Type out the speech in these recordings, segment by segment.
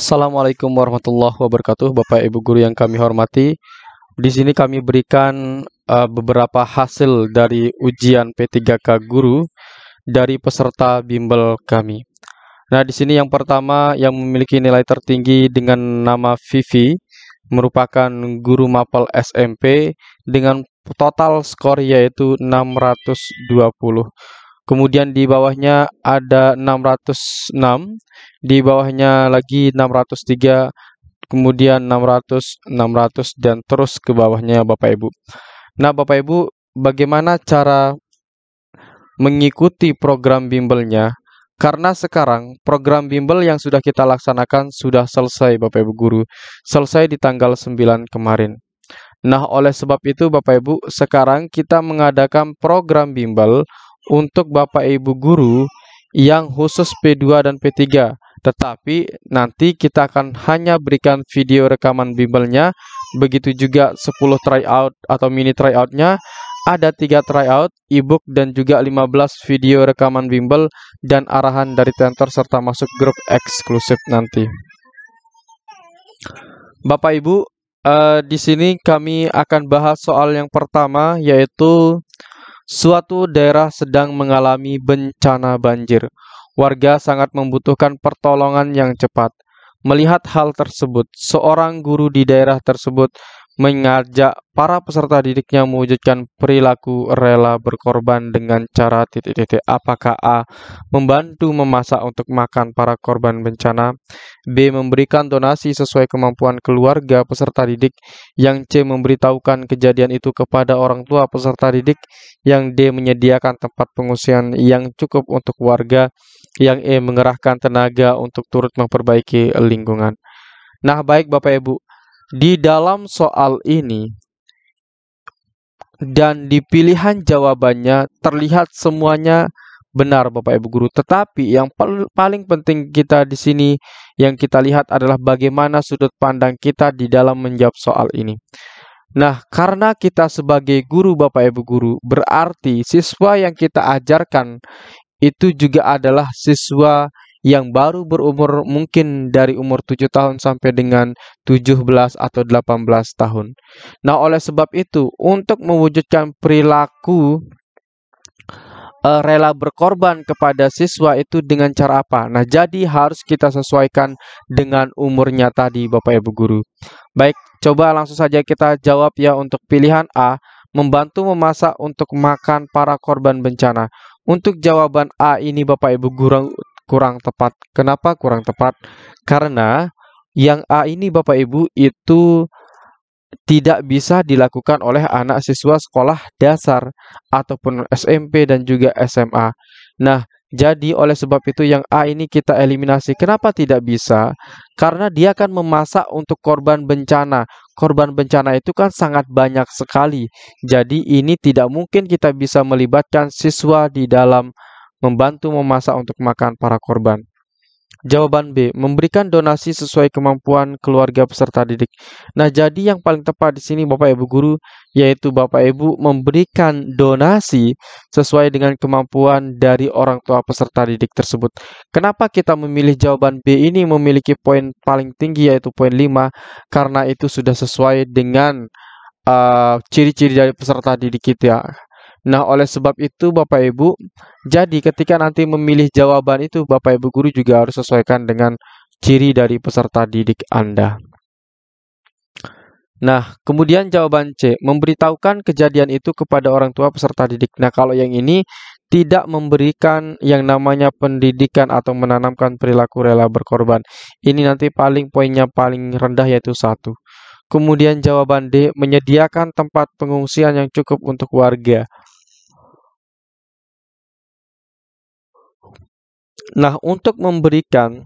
Assalamualaikum warahmatullahi wabarakatuh, Bapak Ibu guru yang kami hormati. Di sini kami berikan beberapa hasil dari ujian P3K guru dari peserta bimbel kami. Nah, di sini yang pertama yang memiliki nilai tertinggi dengan nama Vivi merupakan guru mapel SMP dengan total skor yaitu 620. Kemudian di bawahnya ada 606, di bawahnya lagi 603, kemudian 600, 600 dan terus ke bawahnya Bapak Ibu. Nah, Bapak Ibu, bagaimana cara mengikuti program bimbelnya? Karena sekarang program bimbel yang sudah kita laksanakan sudah selesai Bapak Ibu guru. Selesai di tanggal 9 kemarin. Nah, oleh sebab itu Bapak Ibu, sekarang kita mengadakan program bimbel untuk Bapak Ibu guru yang khusus P2 dan P3. Tetapi nanti kita akan hanya berikan video rekaman bimbelnya, begitu juga 10 tryout atau mini tryoutnya, ada 3 tryout, ebook dan juga 15 video rekaman bimbel dan arahan dari tentor serta masuk grup eksklusif nanti. Bapak Ibu, di sini kami akan bahas soal yang pertama, yaitu suatu daerah sedang mengalami bencana banjir. Warga sangat membutuhkan pertolongan yang cepat. Melihat hal tersebut, seorang guru di daerah tersebut mengajak para peserta didiknya mewujudkan perilaku rela berkorban dengan cara titik-titik. Apakah A. Membantu memasak untuk makan para korban bencana, B. Memberikan donasi sesuai kemampuan keluarga peserta didik, yang C. Memberitahukan kejadian itu kepada orang tua peserta didik, yang D. Menyediakan tempat pengungsian yang cukup untuk warga, yang E. Mengerahkan tenaga untuk turut memperbaiki lingkungan. Nah, baik Bapak Ibu, di dalam soal ini dan di pilihan jawabannya terlihat semuanya benar Bapak Ibu guru. Tetapi yang paling penting kita di sini yang kita lihat adalah bagaimana sudut pandang kita di dalam menjawab soal ini. Nah, karena kita sebagai guru Bapak Ibu guru, berarti siswa yang kita ajarkan itu juga adalah siswa yang baru berumur mungkin dari umur 7 tahun sampai dengan 17 atau 18 tahun. Nah, oleh sebab itu, untuk mewujudkan perilaku rela berkorban kepada siswa itu dengan cara apa? Nah, jadi harus kita sesuaikan dengan umurnya tadi, Bapak Ibu guru. Baik, coba langsung saja kita jawab ya untuk pilihan A, membantu memasak untuk makan para korban bencana. Untuk jawaban A ini Bapak Ibu guru kurang tepat. Kenapa kurang tepat? Karena yang A ini Bapak Ibu itu tidak bisa dilakukan oleh anak siswa sekolah dasar ataupun SMP dan juga SMA. Nah, jadi oleh sebab itu yang A ini kita eliminasi. Kenapa tidak bisa? Karena dia akan memasak untuk korban bencana. Korban bencana itu kan sangat banyak sekali. Jadi ini tidak mungkin kita bisa melibatkan siswa di dalam membantu memasak untuk makan para korban. Jawaban B, memberikan donasi sesuai kemampuan keluarga peserta didik. Nah, jadi yang paling tepat di sini Bapak Ibu guru, yaitu Bapak Ibu memberikan donasi sesuai dengan kemampuan dari orang tua peserta didik tersebut. Kenapa kita memilih jawaban B ini memiliki poin paling tinggi yaitu poin 5? Karena itu sudah sesuai dengan ciri-ciri dari peserta didik kita. Nah, oleh sebab itu Bapak Ibu, jadi ketika nanti memilih jawaban itu Bapak Ibu guru juga harus sesuaikan dengan ciri dari peserta didik Anda. Nah, kemudian jawaban C, memberitahukan kejadian itu kepada orang tua peserta didik. Nah, kalau yang ini tidak memberikan yang namanya pendidikan atau menanamkan perilaku rela berkorban. Ini nanti poinnya paling rendah yaitu 1. Kemudian jawaban D, menyediakan tempat pengungsian yang cukup untuk warga. Nah, untuk memberikan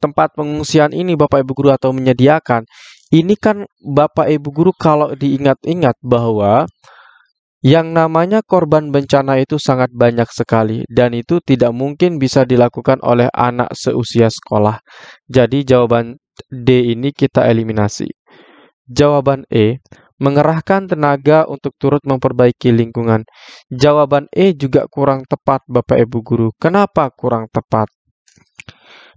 tempat pengungsian ini Bapak Ibu guru atau menyediakan, ini kan Bapak Ibu guru kalau diingat-ingat bahwa yang namanya korban bencana itu sangat banyak sekali dan itu tidak mungkin bisa dilakukan oleh anak seusia sekolah. Jadi jawaban D ini kita eliminasi. Jawaban E, mengerahkan tenaga untuk turut memperbaiki lingkungan. Jawaban E juga kurang tepat Bapak Ibu guru. Kenapa kurang tepat?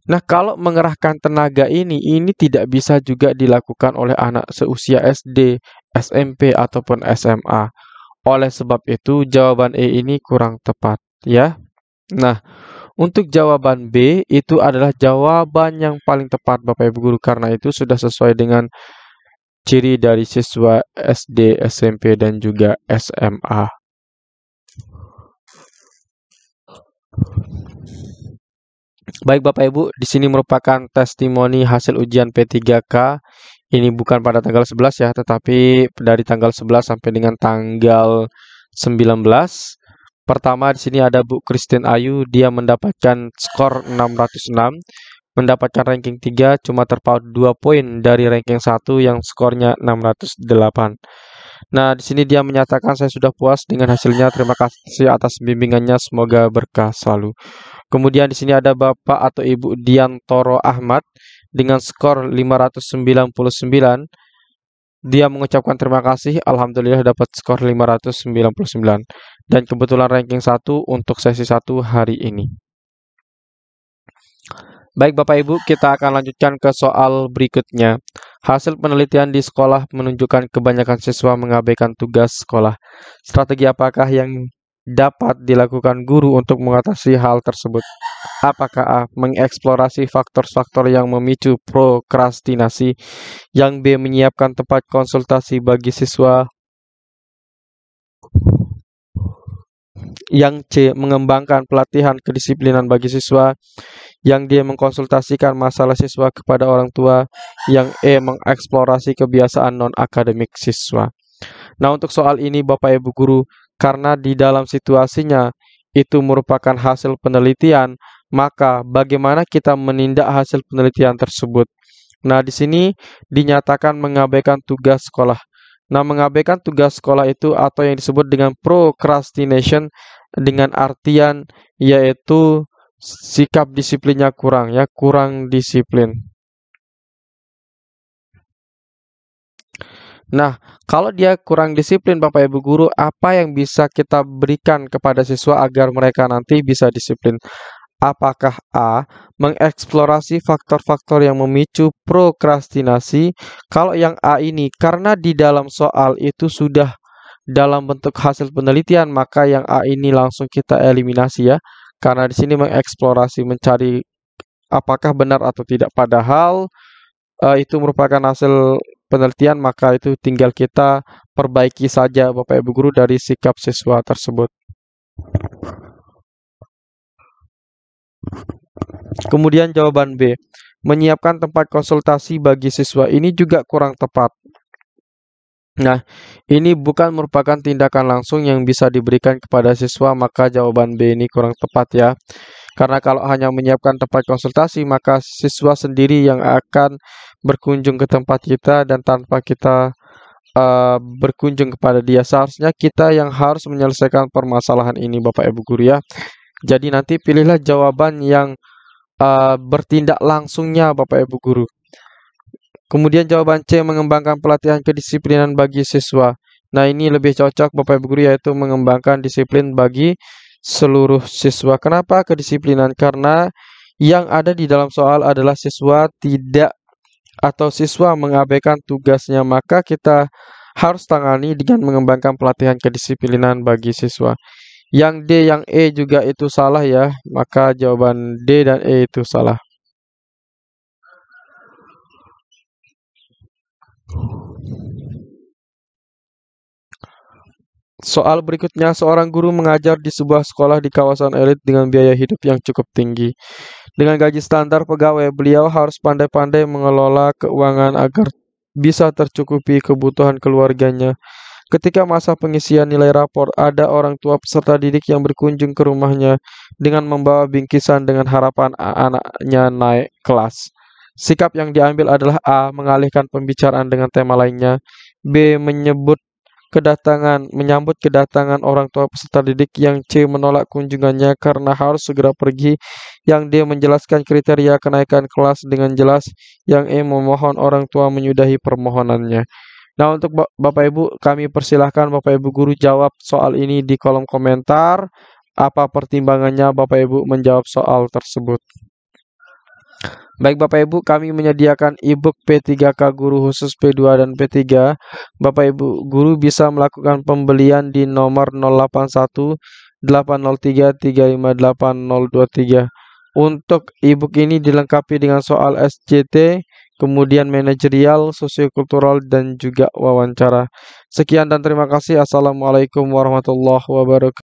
Nah, kalau mengerahkan tenaga ini tidak bisa juga dilakukan oleh anak seusia SD, SMP, ataupun SMA. Oleh sebab itu, jawaban E ini kurang tepat, ya. Nah, untuk jawaban B itu adalah jawaban yang paling tepat, Bapak Ibu Guru, karena itu sudah sesuai dengan ciri dari siswa SD, SMP, dan juga SMA. Baik Bapak Ibu, di sini merupakan testimoni hasil ujian P3K. Ini bukan pada tanggal 11 ya, tetapi dari tanggal 11 sampai dengan tanggal 19. Pertama di sini ada Bu Christine Ayu, dia mendapatkan skor 606, mendapatkan ranking 3, cuma terpaut 2 poin dari ranking 1 yang skornya 608. Nah, di sini dia menyatakan saya sudah puas dengan hasilnya. Terima kasih atas bimbingannya, semoga berkah selalu. Kemudian di sini ada Bapak atau Ibu Diantoro Ahmad dengan skor 599. Dia mengucapkan terima kasih, alhamdulillah dapat skor 599. Dan kebetulan ranking 1 untuk sesi 1 hari ini. Baik Bapak Ibu, kita akan lanjutkan ke soal berikutnya. Hasil penelitian di sekolah menunjukkan kebanyakan siswa mengabaikan tugas sekolah. Strategi apakah yang dapat dilakukan guru untuk mengatasi hal tersebut? Apakah A. Mengeksplorasi faktor-faktor yang memicu prokrastinasi? Yang B. Menyiapkan tempat konsultasi bagi siswa? Yang C. Mengembangkan pelatihan kedisiplinan bagi siswa? Yang D. Mengkonsultasikan masalah siswa kepada orang tua? Yang E. Mengeksplorasi kebiasaan non-akademik siswa? Nah, untuk soal ini Bapak Ibu Guru, karena di dalam situasinya itu merupakan hasil penelitian, maka bagaimana kita menindak hasil penelitian tersebut? Nah, di sini dinyatakan mengabaikan tugas sekolah. Nah, mengabaikan tugas sekolah itu atau yang disebut dengan procrastination dengan artian yaitu sikap disiplinnya kurang ya, kurang disiplin. Nah, kalau dia kurang disiplin Bapak Ibu Guru, apa yang bisa kita berikan kepada siswa agar mereka nanti bisa disiplin? Apakah A. Mengeksplorasi faktor-faktor yang memicu prokrastinasi? Kalau yang A ini, karena di dalam soal itu sudah dalam bentuk hasil penelitian, maka yang A ini langsung kita eliminasi ya. Karena di sini mengeksplorasi, mencari apakah benar atau tidak. Padahal itu merupakan hasil penelitian, maka itu tinggal kita perbaiki saja Bapak Ibu Guru dari sikap siswa tersebut. Kemudian jawaban B, menyiapkan tempat konsultasi bagi siswa ini juga kurang tepat. Nah, ini bukan merupakan tindakan langsung yang bisa diberikan kepada siswa, maka jawaban B ini kurang tepat ya. Karena kalau hanya menyiapkan tempat konsultasi, maka siswa sendiri yang akan berkunjung ke tempat kita dan tanpa kita berkunjung kepada dia. Seharusnya kita yang harus menyelesaikan permasalahan ini Bapak Ibu Guru ya. Jadi nanti pilihlah jawaban yang bertindak langsungnya Bapak Ibu Guru. Kemudian jawaban C, mengembangkan pelatihan kedisiplinan bagi siswa. Nah, ini lebih cocok Bapak Ibu Guru yaitu mengembangkan disiplin bagi seluruh siswa. Kenapa kedisiplinan? Karena yang ada di dalam soal adalah siswa tidak atau siswa mengabaikan tugasnya, maka kita harus tangani dengan mengembangkan pelatihan kedisiplinan bagi siswa. Yang D, yang E juga itu salah ya, maka jawaban D dan E itu salah. Soal berikutnya, seorang guru mengajar di sebuah sekolah di kawasan elit dengan biaya hidup yang cukup tinggi. Dengan gaji standar pegawai, beliau harus pandai-pandai mengelola keuangan agar bisa tercukupi kebutuhan keluarganya. Ketika masa pengisian nilai rapor, ada orang tua peserta didik yang berkunjung ke rumahnya dengan membawa bingkisan dengan harapan anaknya naik kelas. Sikap yang diambil adalah A. Mengalihkan pembicaraan dengan tema lainnya. B. Menyambut kedatangan orang tua peserta didik. Yang C. Menolak kunjungannya karena harus segera pergi. Yang D. Menjelaskan kriteria kenaikan kelas dengan jelas. Yang E. Memohon orang tua menyudahi permohonannya. Nah, untuk Bapak Ibu, kami persilahkan Bapak Ibu Guru jawab soal ini di kolom komentar. Apa pertimbangannya Bapak Ibu menjawab soal tersebut? Baik Bapak Ibu, kami menyediakan e-book P3K Guru khusus P2 dan P3. Bapak Ibu guru bisa melakukan pembelian di nomor 081 803 358 023. Untuk e-book ini dilengkapi dengan soal SJT, kemudian manajerial, sosiokultural, dan juga wawancara. Sekian dan terima kasih. Assalamualaikum warahmatullahi wabarakatuh.